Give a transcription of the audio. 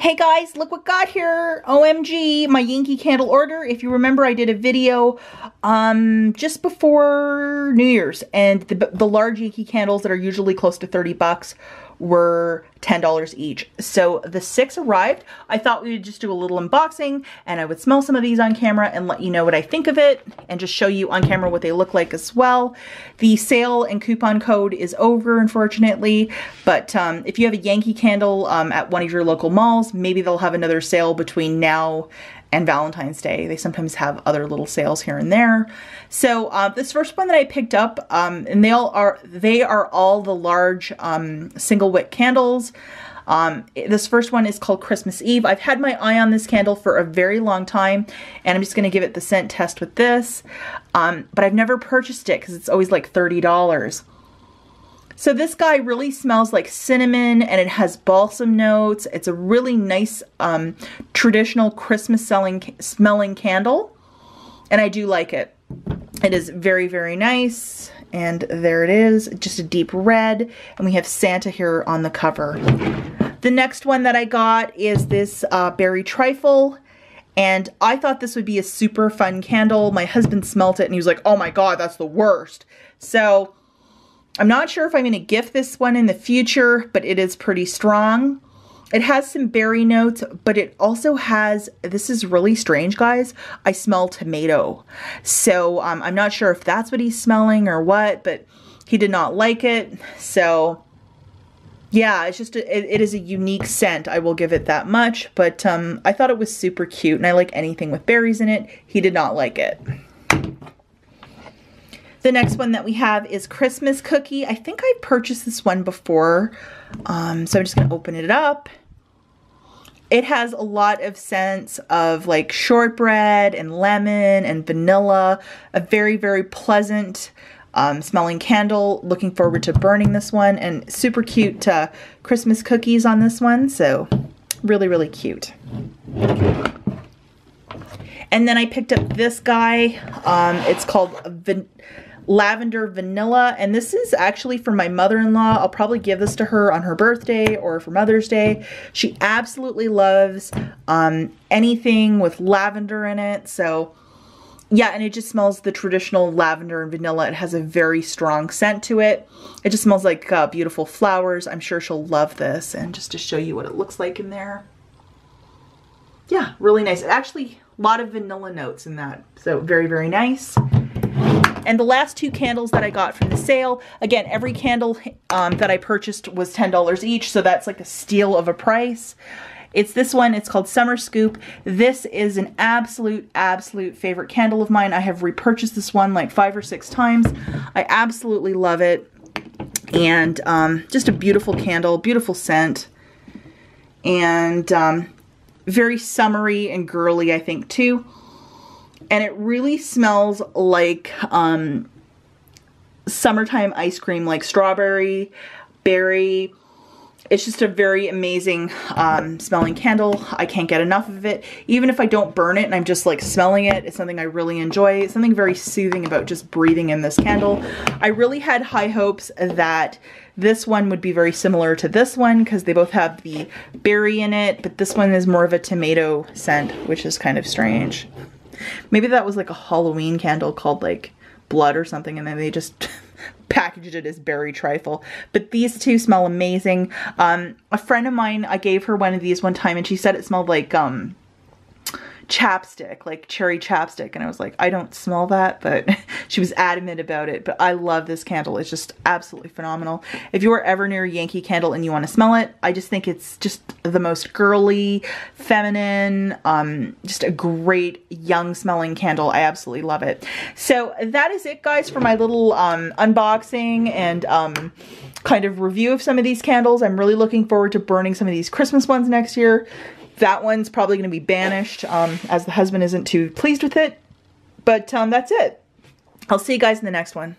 Hey guys, look what got here. OMG, my Yankee candle order. If you remember, I did a video just before New Year's, and the large Yankee candles that are usually close to 30 bucks were $10 each. So the 6 arrived. I thought we would just do a little unboxing and I would smell some of these on camera and let you know what I think of it and just show you on camera what they look like as well. The sale and coupon code is over, unfortunately, but if you have a Yankee candle at one of your local malls, maybe they'll have another sale between now and Valentine's Day. They sometimes have other little sales here and there. So this first one that I picked up, and they are all the large single wick candles. This first one is called Christmas Eve. I've had my eye on this candle for a very long time, and I'm just gonna give it the scent test with this. But I've never purchased it because it's always like $30. So this guy really smells like cinnamon and it has balsam notes. It's a really nice traditional Christmas smelling candle, and I do like it. It is very, very nice, and there it is, just a deep red, and we have Santa here on the cover. The next one that I got is this berry trifle, and I thought this would be a super fun candle. My husband smelt it and he was like, oh my god, that's the worst. So I'm not sure if I'm going to gift this one in the future, but it is pretty strong. It has some berry notes, but it also has, this is really strange, guys, I smell tomato. So I'm not sure if that's what he's smelling or what, but he did not like it. So yeah, it's just, it is a unique scent, I will give it that much, but I thought it was super cute, and I like anything with berries in it. He did not like it. The next one that we have is Christmas Cookie. I think I purchased this one before, so I'm just going to open it up. It has a lot of scents of like shortbread and lemon and vanilla. A very, very pleasant smelling candle. Looking forward to burning this one, and super cute Christmas cookies on this one, so really, really cute. And then I picked up this guy. It's called Lavender Vanilla, and this is actually for my mother-in-law. I'll probably give this to her on her birthday or for Mother's Day. She absolutely loves anything with lavender in it. So yeah, and it just smells the traditional lavender and vanilla. It has a very strong scent to it. It just smells like beautiful flowers. I'm sure she'll love this. And just to show you what it looks like in there. Yeah, really nice. Actually, a lot of vanilla notes in that. So very, very nice. And the last 2 candles that I got from the sale, again, every candle that I purchased was $10 each, so that's like a steal of a price. It's this one, it's called Summer Scoop. This is an absolute, absolute favorite candle of mine. I have repurchased this one like 5 or 6 times. I absolutely love it. And just a beautiful candle, beautiful scent. And very summery and girly, I think, too. And it really smells like summertime ice cream, like strawberry, berry. It's just a very amazing smelling candle. I can't get enough of it. Even if I don't burn it and I'm just like smelling it, it's something I really enjoy. It's something very soothing about just breathing in this candle. I really had high hopes that this one would be very similar to this one because they both have the berry in it, but this one is more of a tomato scent, which is kind of strange. Maybe that was like a Halloween candle called like Blood or something, and then they just packaged it as berry trifle. But these 2 smell amazing. A friend of mine, I gave her one of these one time, and she said it smelled like chapstick, like cherry chapstick, and I was like, I don't smell that, but she was adamant about it. But I love this candle. It's just absolutely phenomenal. If you are ever near a Yankee candle and you want to smell it, I just think it's just the most girly, feminine, just a great young smelling candle. I absolutely love it. So that is it, guys, for my little unboxing and kind of review of some of these candles. I'm really looking forward to burning some of these Christmas ones next year. That one's probably going to be banished as the husband isn't too pleased with it. But that's it. I'll see you guys in the next one.